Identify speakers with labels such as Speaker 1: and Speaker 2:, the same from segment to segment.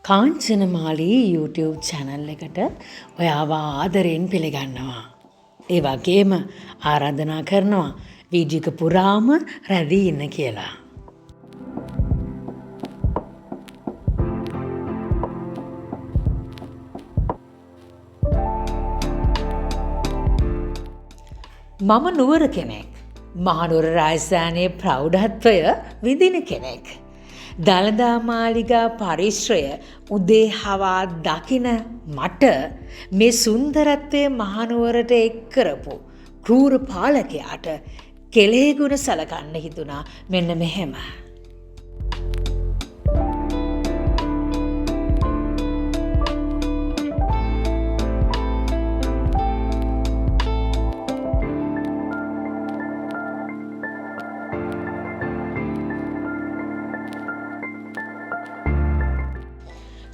Speaker 1: කාංචනමාලී YouTube channel එකට ඔයාව ආදරෙන් පිළිගන්නවා. ඒ වගේම ආරාධනා කරනවා වීඩියෝ එක පුරාම රැඳී ඉන්න කියලා. මම නුවර කෙනෙක්. මහනුවර රාජධානියේ ප්‍රෞಢත්වය විඳින කෙනෙක්. දළදා මාලිගා පරිශ්‍රය උදේ හවා දකින මට මේ සුන්දරත්වයේ මහනුවරට එක් කරපු කෲර පාලකයාට කෙලෙහිගුණ සලකන්න හිතුණා මෙන්න මෙහෙම.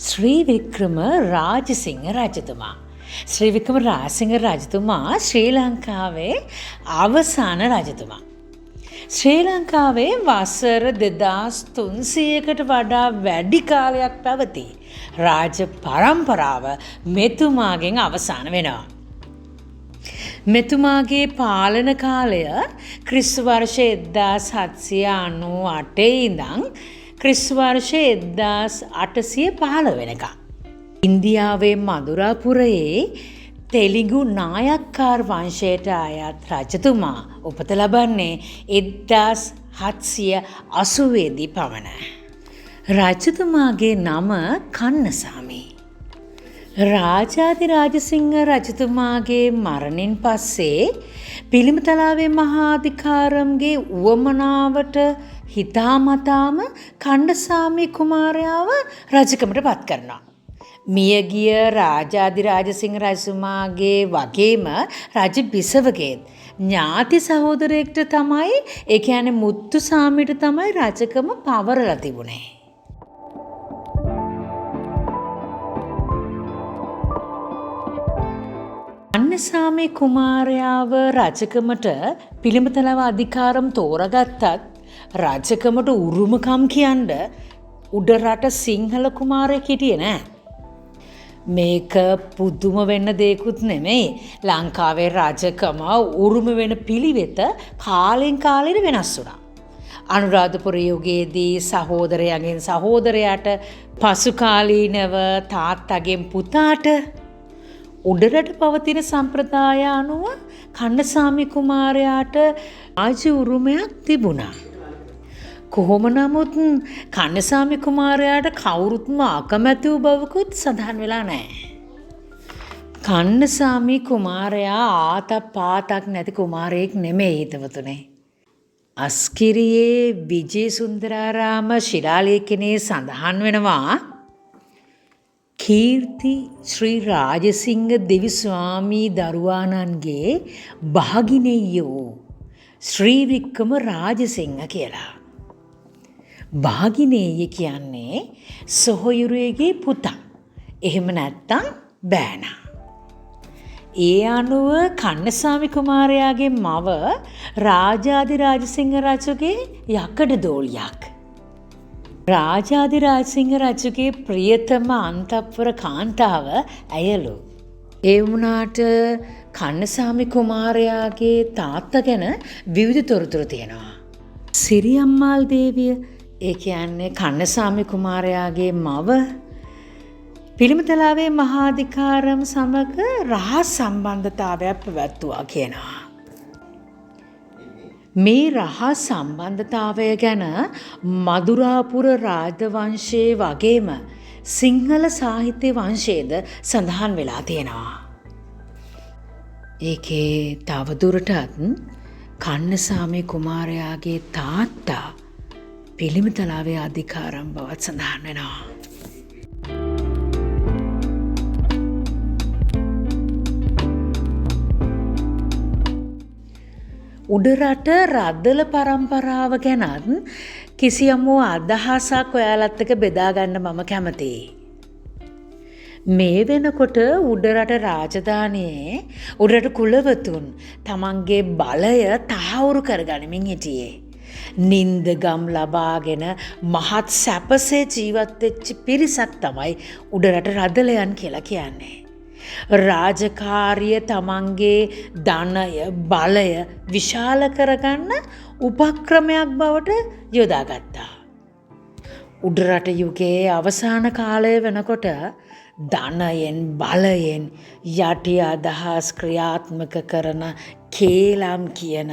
Speaker 1: ශ්‍රී වික්‍රම රාජසිංහ රජතුමා. ශ්‍රී වික්‍රම රාජසිංහ රජතුමා ශ්‍රී ලංකාවේ අවසාන රජතුමා. ශ්‍රී ලංකාවේ වසර 2300කට වඩා වැඩි කාලයක් පැවති රාජ පරම්පරාව මෙතුමාගෙන් අවසාන වෙනවා. මෙතුමාගේ පාලන කාලය ක්‍රිස්තු වර්ෂ 1798 ඉඳන් ක්‍රිස්තු වර්ෂ 1815 වෙනකම්. ඉන්දියාවේ මදුරාපුරයේ තෙලිඟු නායක්කාර් වංශයට අයත් රජතුමා උපත ලබන්නේ 1780 දී පමණ. රජතුමාගේ නම කන්නසාමි. රාජාධිරාජසිංහ රජතුමාගේ මරණින් පස්සේ පිළිමතලාවේ මහා අධිකාරම්ගේ උවමනාවට හිතාමතාම කණ්ඩසාමි කුමාරයාව රජකමට පත් කරනවා. මියගිය රාජාධිරාජසිංහ රජතුමාගේ වගේම රජ බිසවගේත් ඥාති සහෝදරයෙක්ට තමයි, ඒ කියන්නේ මුත්තුසාමිට තමයි රජකම පවරලා තිබුණේ. කන්නසාමි කුමාරයාව රජකමට පිළිමතලාව අධිකාරම් තෝරගත්තත් රජකමට උරුමකම් කියන්න උඩරට සිංහල කුමාරයෙක් හිටියේ නෑ. මේක පුදුම වෙන්න දෙයක්ුත් නෙමෙයි. ලංකාවේ රජකම උරුම වෙන පිළිවෙත කාලෙන් කාලෙට වෙනස් වුණා. අනුරාධපුර යුගයේදී සහෝදරයන්ගෙන් සහෝදරයාට, පසු කාලීනව තාත්තගෙන් පුතාට උඩරට පවතින සම්ප්‍රදාය අනුව කන්නසාමි කුමාරයාට රාජ උරුමයක් තිබුණා. කොහොම නමුත් කන්නසාමි කුමාරයාට කවුරුත්ම අකමැති වූ බවකුත් සඳහන් වෙලා නැහැ. කන්නසාමි කුමාරයා ආතක් පාතක් නැති කුමාරයෙක් නෙමෙයි හිතවතුනේ. අස්කිරියේ විජේසුන්දරාරාම ශිලාලේඛනයේ සඳහන් වෙනවා කීර්ති ශ්‍රී රාජසිංහ දෙවි ස්වාමී දරුවාණන්ගේ භාගිනෙය්‍යෝ ශ්‍රී වික්‍රම රාජසිංහ කියලා. භාගිනේය කියන්නේ සොහොයුරියගේ පුතා. එහෙම නැත්තම් බෑනා. ඒ අනුව කන්නසාමි කුමාරයාගේ මව රාජාධිරාජසිංහ රජුගේ යකඩ දෝලියක්. රාජාධිරාජසිංහ රජුගේ ප්‍රියතම අන්තපුර කාන්තාව ඇයලු. ඒ වුණාට කන්නසාමි කුමාරයාගේ තාත්තා ගැන විවිධ තොරතුරු තියෙනවා. සිරියම්මාල් දේවිය, ඒ කියන්නේ කන්නසාමි කුමාරයාගේ මව, පිළිමතලාවේ මහාධිකාරම් සමග රහස් සම්බන්ධතාවයක් පැවැත්තුවා කියනවා. මේ රහස් සම්බන්ධතාවය ගැන මදුරාපුර රාජවංශයේ වගේම සිංහල සාහිත්‍ය වංශයේද සඳහන් වෙලා තියෙනවා. ඒකේ තවදුරටත් කන්නසාමි කුමාරයාගේ තාත්තා පිළිමතලාවේ අධිකාරම් බවත් සඳහන් වෙනවා. උඩරට රදළ පරම්පරාව ගැනත් කිසියම් වූ අදහසක් ඔයාලත් එක්ක බෙදා ගන්න මම කැමතියි. මේ වෙනකොට උඩරට රාජධානියේ උඩරට කුලවතුන් තමන්ගේ බලය තහවුරු කරගනිමින් හිටියේ. නින්දගම් ලබාගෙන මහත් සැපසේ ජීවත් වෙච්ච පිරිසක් තමයි උඩරට රදලයන් කියලා කියන්නේ. රාජකාරිය තමන්ගේ ධනය බලය විශාල කරගන්න උපක්‍රමයක් බවට යොදාගත්තා. උඩරට යුගයේ අවසාන කාලය වෙනකොට ධනයෙන් බලයෙන් යටි අදහස් ක්‍රියාත්මක කරන කේලම් කියන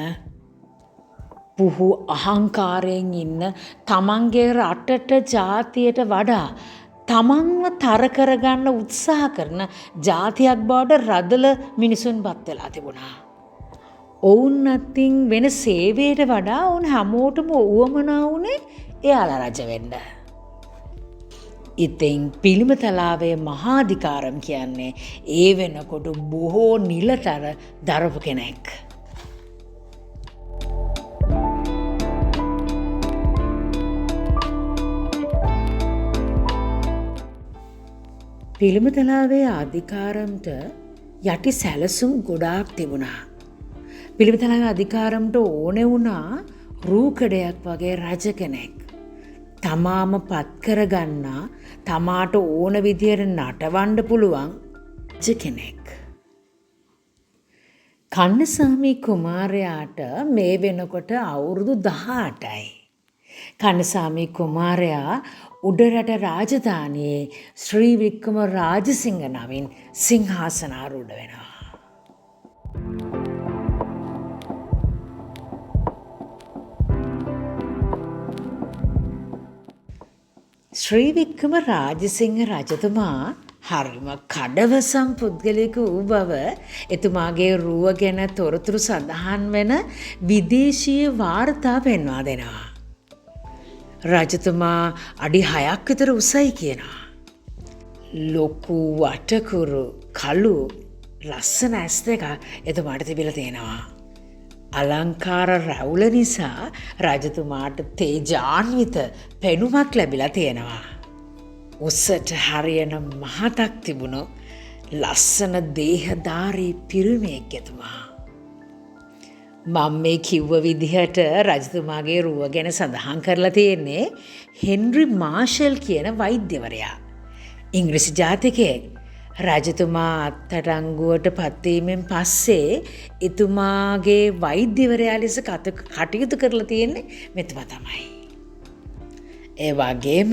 Speaker 1: පුහු අහංකාරයෙන් ඉන්න තමන්ගේ රටට ජාතියට වඩා තමන්ව තර කරගන්න උත්සාහ කරන ජාතියක් බවට රදල මිනිසුන් පත් වෙලා තිබුණා. ඔවුන් අතින් වෙන සේවයට වඩා ඔවුන් හැමෝටම උවමනා වුණේ එයාලා රජ වෙන්න. ඉතින් පිළිමතලාවේ මහාධිකාරම් කියන්නේ ඒ වෙනකොට බොහෝ නිලතර දරපු කෙනෙක්. පිළිමතලාවේ අධිකාරම්ට යටි සැලසුම් ගොඩාක් තිබුණා. පිළිමතලාවේ අධිකාරම්ට ඕනේ වුණා රූකඩයක් වගේ රජ කෙනෙක්. තමාම පත් කරගන්නා තමාට ඕන විදියට නටවන්න පුළුවන් රජ කෙනෙක්. කන්නසාමි කුමාරයාට මේ වෙනකොට අවුරුදු 18යි. කන්නසාමි කුමාරයා උඩරට රාජධානියේ ශ්‍රී වික්‍රම රාජසිංහ නමින් සිංහාසනාරූඪ වෙනවා. ශ්‍රී වික්‍රම රාජසිංහ රජතුමා හරිම කඩවසම් පුද්ගලයෙකු වූ බව එතුමාගේ රුව ගැන තොරතුරු සඳහන් වෙන විදේශීය වාර්තා පෙන්වා දෙනවා. රජතුමා අඩි 6ක් විතර උසයි කියනවා. ලොකු වටකුරු කළු ලස්සන ඇස් දෙක එතුමාට තිබිලා තියෙනවා. අලංකාර රැවුල නිසා රජතුමාට තේජාන්විත පෙනුමක් ලැබිලා තියෙනවා. උසට හරියන මහතක් තිබුණු ලස්සන දේහධාරී පිරිමියෙක් එතුමා. මම මේ කිව්ව විදිහට රජතුමාගේ රුව ගැන සඳහන් කරලා තියෙන්නේ හෙන්රි මාෂල් කියන වෛද්‍යවරයා. ඉංග්‍රීසි ජාතිකයෙක්. රජතුමා අත්අඩංගුවට පත්වීමෙන් පස්සේ එතුමාගේ වෛද්‍යවරයා ලෙස කටයුතු කරලා තියෙන්නේ මෙතුමා තමයි. ඒ වගේම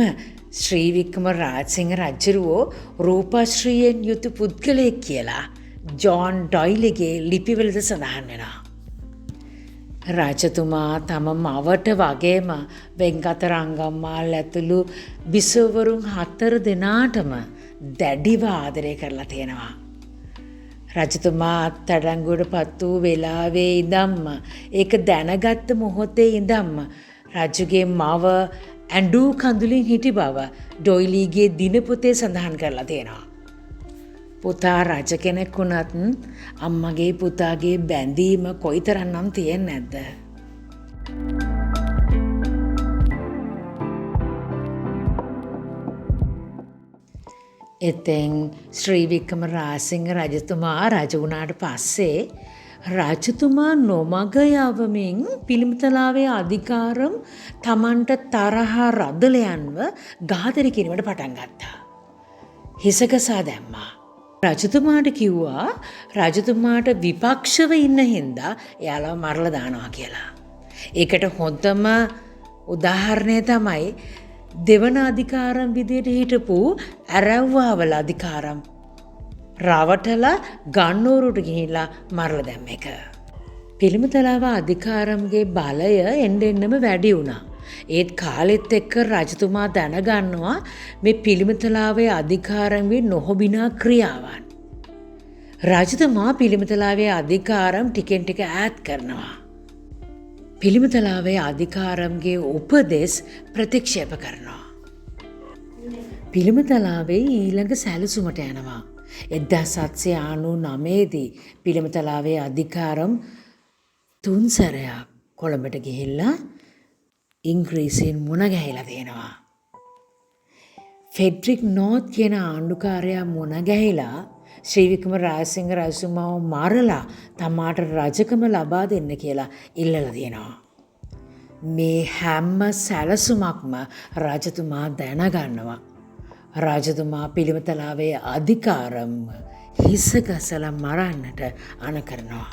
Speaker 1: ශ්‍රී වික්‍රම රාජසිංහ රජුරෝ රූපශ්‍රීයෙන් යුතු පුද්ගලයෙක් කියලා ජෝන් ඩොයිලිගේ ලිපිවලද සඳහන් වෙනවා. රජතුමා තම මවට වගේම වෙන්කත රංගම්මාල් ඇතුළු බිසවරුන් 4 දෙනාටම දැඩිව ආදරය කරලා තියෙනවා. රජතුමා අත්අඩංගුවට පත් වූ වෙලාවේ ඉඳන්ම ඒක දැනගත්ත මොහොතේ ඉඳන්ම රජුගේ මව ඇඬූ කඳුලින් හිටි බව ඩොයිලිගේ දිනපොතේ සඳහන් කරලා තියෙනවා. පුතා රජ කෙනෙක් වුණත් අම්මගේ පුතාගේ බැඳීම කොයිතරම්නම් තියෙන්නේ නැද්ද? එතෙන් ශ්‍රී වික්‍රම රාජසිංහ රජතුමා රජ වුණාට පස්සේ රජතුමා නොමග යවමින් පිළිමතලාවේ අධිකාරම් තමන්ට තරහ රදලයන්ව ඝාතනය කිරීමට පටන් ගත්තා. හිසකසා දැම්මා. රජතුමාට කිව්වා රජතුමාට විපක්ෂව ඉන්න හින්දා එයාලව මරලා දානවා කියලා. ඒකට හොඳම උදාහරණය තමයි දෙවන අධිකාරම් විදියට හිටපු ඇරව්වාවල අධිකාරම් රවටලා ගන්නෝරුට ගිහිල්ලා මරලා දැම්ම එක. පිළිමතලාව අධිකාරම්ගේ බලය එන්නෙන්නම වැඩි වුණා. ඒත් කාලෙත් එක්ක රජතුමා දැනගන්නවා මේ පිළිමතලාවේ අධිකාරම්ගේ නොහොබිනා ක්‍රියාවන්. රජතුමා පිළිමතලාවේ අධිකාරම් ටිකෙන් ටික ඈත් කරනවා. පිළිමතලාවේ අධිකාරම්ගේ උපදෙස් ප්‍රතික්ෂේප කරනවා. පිළිමතලාවේ ඊළඟ සැලසුමට යනවා. 1799දී පිළිමතලාවේ අධිකාරම් 3 සැරයක් කොළඹට ගිහිල්ලා ඉංග්‍රීසියෙන් මුණ ගැහිලා තියෙනවා. ෆෙඩරික් නෝත් කියන ආණ්ඩුකාරයා මුණ ගැහිලා ශ්‍රී වික්‍රම රාජසිංහ රජතුමාව මරලා තමාට රජකම ලබා දෙන්න කියලා ඉල්ලලා තියෙනවා. මේ හැම සැලසුමක්ම රජතුමා දැනගන්නවා. රජතුමා පිළිමතලාවේ අධිකාරම් හිස ගසලා මරන්නට අණ කරනවා.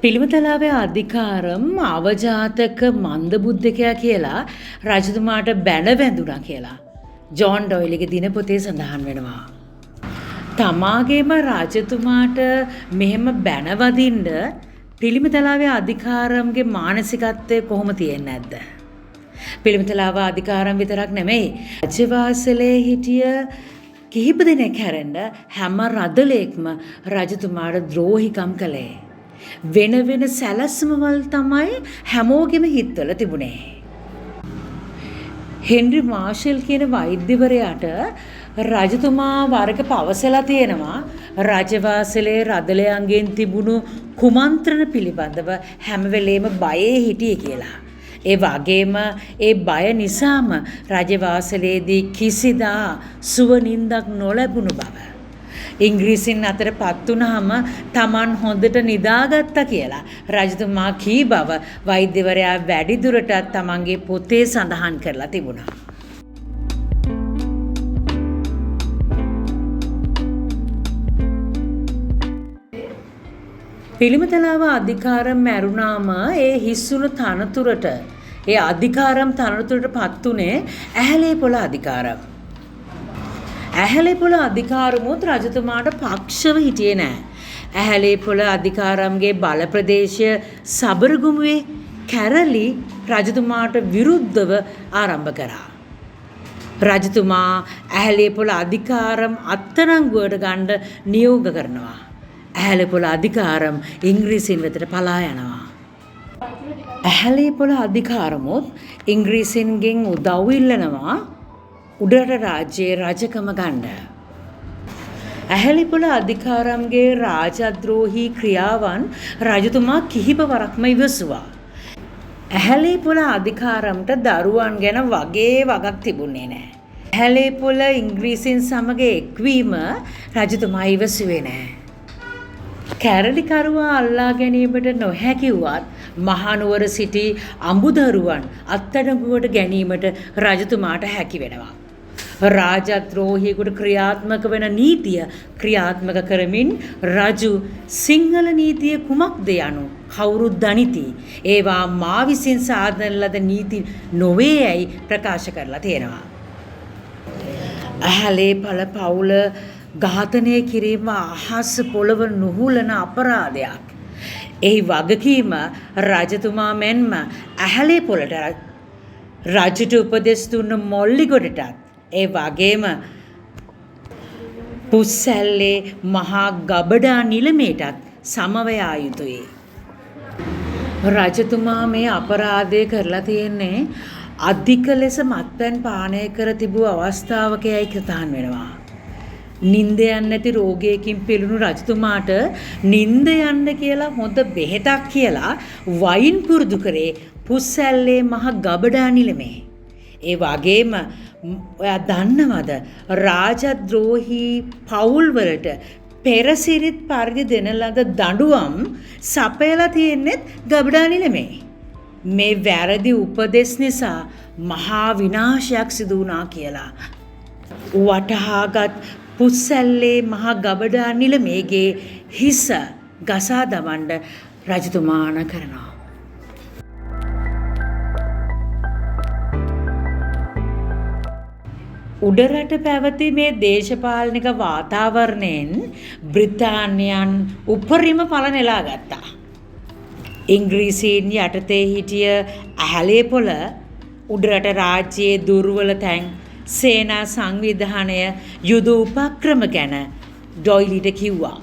Speaker 1: පිළිමතලාවේ අධිකාරම් අවජාතක මන්දබුද්ධකයා කියලා රජතුමාට බැන වැඳුණා කියලා ජෝන් ඩොයිලිගේ දිනපොතේ සඳහන් වෙනවා. තමාගේම රජතුමාට මෙහෙම බැනවදින්න පිළිමතලාවේ අධිකාරම්ගේ මානසිකත්වය කොහොම තියෙන්නේ නැද්ද? පිළිමතලාව අධිකාරම් විතරක් නෙමෙයි රජවාසලේ හිටිය කිහිප දෙනෙක් හැරෙන්න හැම රදලෙක්ම රජතුමාට ද්‍රෝහිකම් කළේ. වෙන වෙන සැලැස්මවල් තමයි හැමෝගෙම හිත්වල තිබුණේ. හෙන්රි මාෂල් කියන වෛද්‍යවරයාට රජතුමා වරක පවසලා තියෙනවා රජවාසලේ රදලයන්ගෙන් තිබුණු කුමන්ත්‍රණ පිළිබඳව හැම වෙලේම බයේ හිටියේ කියලා. ඒ වගේම ඒ බය නිසාම රජවාසලේදී කිසිදා සුවනින්දක් නොලැබුණු බව. ඉංග්‍රීසින් අතර පත් වුණාම Taman හොඳට නිදාගත්තා කියලා රජතුමා කී බව වෛද්‍යවරයා වැඩිදුරටත් Tamanගේ පොතේ සඳහන් කරලා තිබුණා. පිළිමතලාව අධිකාරම් මැරුණාම ඒ හිස්සුණු තනතුරට ඒ අධිකාරම් තනතුරට පත් උනේ ඇහැලේපොළ අධිකාරම්. ඇහැලේපොළ අධිකාරමුත් රජතුමාට පක්ෂව හිටියේ නෑ. ඇහැලේපොළ අධිකාරම්ගේ බල ප්‍රදේශය සබරගමුවේ කැරලි රජතුමාට විරුද්ධව ආරම්භ කරා. රජතුමා ඇහැලේපොළ අධිකාරම් අත්අඩංගුවට ගන්න නියෝග කරනවා. ඇහැලේපොළ අධිකාරම් ඉංග්‍රීසින් වෙතට පලා යනවා. ඇහැලේපොළ අධිකාරමුත් ඉංග්‍රීසින්ගෙන් උදව් ඉල්ලනවා උඩරට රාජ්‍යයේ රජකම ගන්න. ඇහැලේපොළ අධිකාරම්ගේ රාජද්‍රෝහී ක්‍රියාවන් රජතුමා කිහිප වරක්ම ඉවසුවා. ඇහැලේපොළ අධිකාරම්ට දරුවන් ගැන වගේ වගක් තිබුණේ නැහැ. ඇහැලේපොළ ඉංග්‍රීසින් සමග එක්වීම රජතුමා ඉවසුවේ නැහැ. කැරලිකරුවා අල්ලා ගැනීමට නොහැකි වුවත් මහනුවර සිටි අඹුදරුවන් අත්අඩංගුවට ගැනීමට රජතුමාට හැකි වෙනවා. රාජද්‍රෝහියෙකුට ක්‍රියාත්මක වෙන නීතිය ක්‍රියාත්මක කරමින් රජු සිංහල නීතිය කුමක්ද යනු කවුරුත් දනිති. ඒවා මා විසින් සාදන ලද නීති නොවේ යයි ප්‍රකාශ කරලා තියෙනවා. ඇහැලේපොළ පවුල ඝාතනය කිරීම අහස් පොළව නුහුලන අපරාධයක්. එහි වගකීම රජතුමා මෙන්ම ඇහැලේපොළට රජුට උපදෙස් දුන්න මොල්ලිගොඩටත් ඒ වගේම පුස්සැල්ලේ මහා ගබඩා නිලමේටත් සමවයා යුතුයි. රජතුමා මේ අපරාධය කරලා තියෙන්නේ අධික ලෙස මත්පැන් පානය කර තිබූ අවස්ථාවකයි කතාන් වෙනවා. නින්ද යන්නේ නැති රෝගයකින් පෙළුණු රජතුමාට නින්ද යන්න කියලා හොඳ බෙහෙතක් කියලා වයින් පුරුදු කරේ පුස්සැල්ලේ මහ ගබඩා නිලමේ. ඒ වගේම ඔයා දන්නවද රාජද්‍රෝහී පවුල් වලට පෙරසිරිත් පරිදි දෙන ලද දඬුවම් සපයලා තියෙන්නේ ගබඩා නිලමේ. මේ වැරදි උපදෙස් නිසා මහා විනාශයක් සිදු වුණා කියලා වටහාගත් පුස්සැල්ලේ මහා ගබඩා නිලමේගේ හිස ගසා දමන්න රජතුමා අණ කරනවා. උඩරට පැවති මේ දේශපාලනික වාතාවරණයෙන් බ්‍රිතාන්‍යයන් උපරිම පල නෙලා ගත්තා. ඉංග්‍රීසීන් යටතේ හිටිය ඇහැලේපොළ උඩරට රාජ්‍යයේ දුර්වල තැන් සේනා සංවිධානය යුද උපක්‍රම ගැන ඩොයිලිට කිව්වා.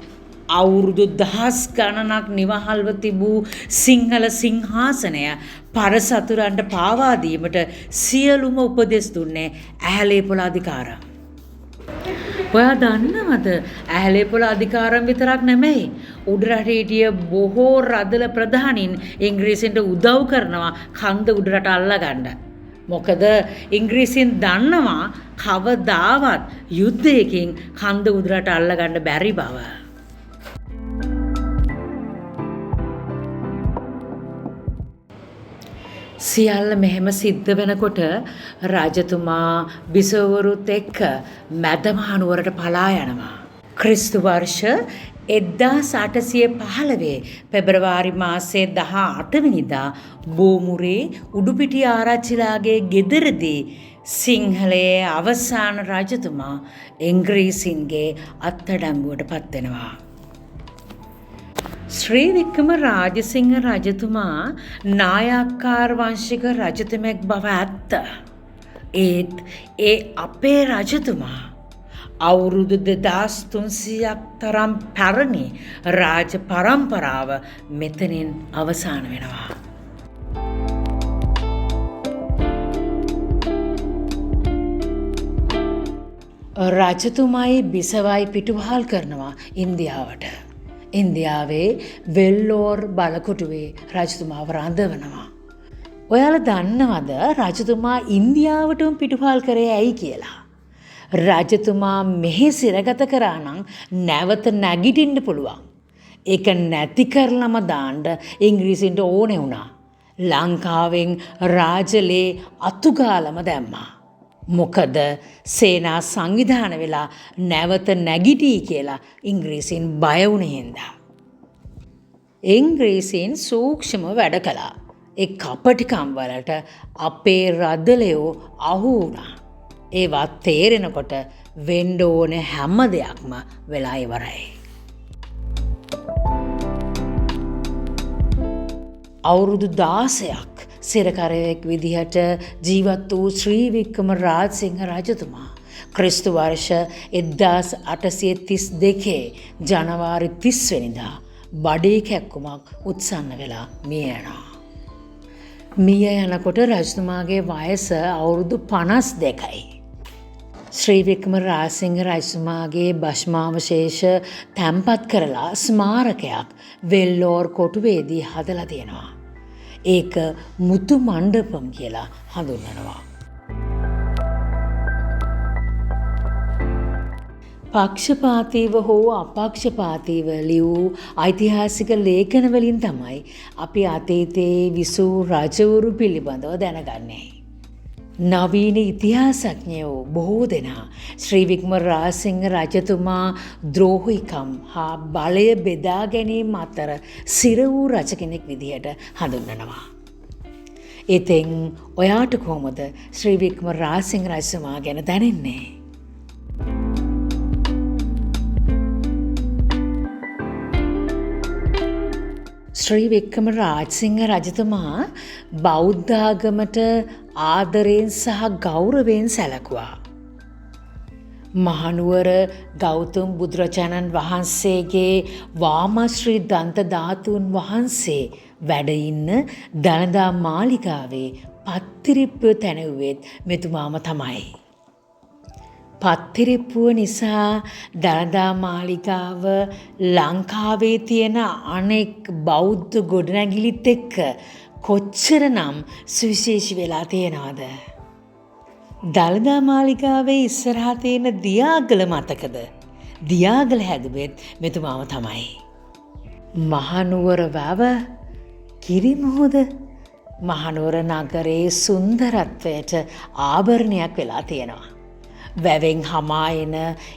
Speaker 1: අවුරුදු 10 ගණනක් නිවහල්ව තිබූ සිංහල සිංහාසනය පරසතුරන්ට පාවා දීමට සියලුම උපදෙස් දුන්නේ ඇහැලේපොළ අධිකාරම්. ඔයා දන්නවද ඇහැලේපොළ අධිකාරම් විතරක් නෙමෙයි උඩරට හිටිය බොහෝ රදල ප්‍රධානීන් ඉංග්‍රීසින්ට උදව් කරනවා කන්ද උඩරට අල්ලගන්න. මොකද ඉංග්‍රීසින් දන්නවා කවදාවත් යුද්ධයකින් කන්ද උඩරට අල්ලගන්න බැරි බව. සියල්ල මෙහෙම සිද්ධ වෙනකොට රජතුමා බිසවවරුත් එක්ක මැදමහනුවරට පලා යනවා. ක්‍රිස්තු වර්ෂ 1815 පෙබරවාරි මාසයේ 18 වෙනිදා බෝමුරේ උඩුපිටිය ආරච්චිලාගේ ගෙදරදී සිංහලයේ අවසාන රජතුමා ඉංග්‍රීසින්ගේ අත්අඩංගුවට පත් වෙනවා. ශ්‍රී වික්‍රම රාජසිංහ රජතුමා නායක්කාර වංශික රජතුමෙක් බව ඇත්ත. ඒත් ඒ අපේ රජතුමා අවුරුදු 2300ක් තරම් පැරණි රාජ පරම්පරාව මෙතනින් අවසන් වෙනවා. රජතුමායි බිසවයි පිටුවහල් කරනවා ඉන්දියාවට. ඉන්දියාවේ වෙල්ලෝර් බලකොටුවේ රජතුමාව රඳවනවා. ඔයාලා දන්නවද රජතුමා ඉන්දියාවටම පිටුවහල් කරේ ඇයි කියලා? රජතුමා මෙහි සිරගත කරා නම් නැවත නැගිටින්න පුළුවන්. ඒක නැති කරලම දාන්න ඉංග්‍රීසින්ට ඕනේ වුණා. ලංකාවෙන් රාජලේ අතුගාලම දැම්මා. මොකද සේනා සංවිධාන වෙලා නැවත නැගිටී කියලා ඉංග්‍රීසින් බය වුණ හින්දා. ඉංග්‍රීසින් සූක්ෂම වැඩ කළා. ඒ කපටිකම් වලට අපේ රදලයෝ අහු වුණා. ඒවා තේරෙනකොට වෙන්න ඕනේ හැම දෙයක්ම වෙලා ඉවරයි. අවුරුදු 16ක් සිරකරයෙක් විදිහට ජීවත් වූ ශ්‍රී වික්‍රම රාජසිංහ රජතුමා ක්‍රිස්තු වර්ෂ 1832 ජනවාරි 30 වෙනිදා බඩේ කැක්කුමක් උත්සන්න වෙලා මිය යනවා. මිය යනකොට රජතුමාගේ වයස අවුරුදු 52යි. ශ්‍රී වික්‍රම රාජසිංහ රජතුමාගේ භස්මාවශේෂ තැන්පත් කරලා ස්මාරකයක් වෙල්ලෝර් කොටුවේදී හදලා තියෙනවා. ඒක මුතු මණ්ඩපම් කියලා හඳුන්වනවා. පක්ෂපාතීව හෝ අපක්ෂපාතීව ලියූ ඓතිහාසික ලේඛන වලින් තමයි අපි අතීතයේ විසූ රජවරු පිළිබඳව දැනගන්නේ. නවීන ඉතිහාසඥයෝ බොහෝ දෙනා ශ්‍රී වික්‍රම රාජසිංහ රජතුමා ද්‍රෝහිකම් හා බලය බෙදා ගැනීම අතර සිර වූ රජ කෙනෙක් විදිහට හඳුන්වනවා. ඉතින් ඔයාට කොහොමද ශ්‍රී වික්‍රම රාජසිංහ රජතුමා ගැන දැනෙන්නේ? ශ්‍රී වික්‍රම රාජසිංහ රජතුමා බෞද්ධ ආගමට ආදරයෙන් සහ ගෞරවයෙන් සැලකුවා. මහනුවර ගෞතම බුදුරජාණන් වහන්සේගේ වාමශ්‍රී දන්ත ධාතුන් වහන්සේ වැඩ ඉන්න දළදා මාලිගාවේ පත්තිරිප්පුව තැනුවෙත් මෙතුමාම තමයි. පත්තිරිප්පුව නිසා දළදා මාලිගාව ලංකාවේ තියෙන අනෙක් බෞද්ධ ගොඩනැගිලිත් එක්ක කොච්චරනම් සුවිශේෂී වෙලා තියෙනවද? දළදා මාලිගාවේ ඉස්සරහා තියෙන දියාගල මතකද? දියාගල හැදුවෙත් මෙතුමාම තමයි. මහනුවර වැව කිරිමුහුද මහනුවර නගරයේ සුන්දරත්වයට ආභරණයක් වෙලා තියෙනවා. වැවෙන් හමා එන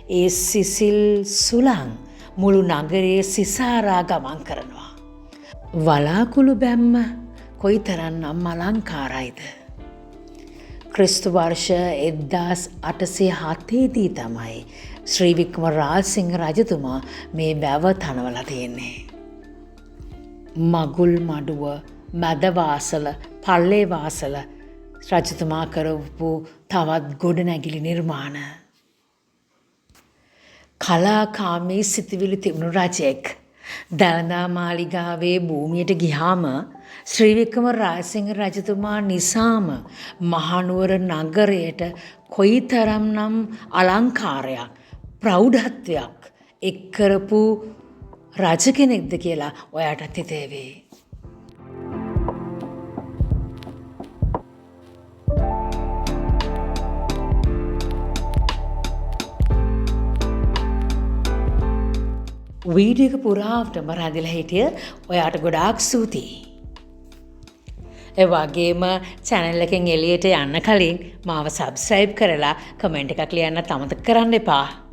Speaker 1: ඒ සිසිල් සුළං මුළු නගරයේ සිසාරා ගමන් කරනවා. වලාකුළු බැම්ම කොයිතරම්නම් අලංකාරයිද? ක්‍රිස්තු වර්ෂ 1807 දී තමයි ශ්‍රී වික්‍රම රාජසිංහ රජතුමා මේ වැව තනවලා තියෙන්නේ. මගුල් මඩුව, මැදවාසල, පල්ලේවාසල රජතුමා කරපු තවත් ගොඩනැගිලි නිර්මාණ. කලාකාමී සිතුවිලි තිබුණු රජෙක් දළදා මාලිගාවේ භූමියට ගියාම ශ්‍රී වික්‍රම රාජසිංහ රජතුමා නිසාම මහනුවර නගරයට කොයිතරම්නම් අලංකාරයක් ප්‍රෞಢත්වයක් එක් කරපු රජ කෙනෙක්ද කියලා ඔයාටත් හිතේවි. වීඩියෝ එක පුරාවටම රැඳිලා හිටිය ඔයාට ගොඩාක් ස්තුතියි. ඒ වගේම channel එකෙන් එළියට යන්න කලින් මාව subscribe කරලා කමෙන්ට් එකක් ලියන්නත් අමතක කරන්න එපා.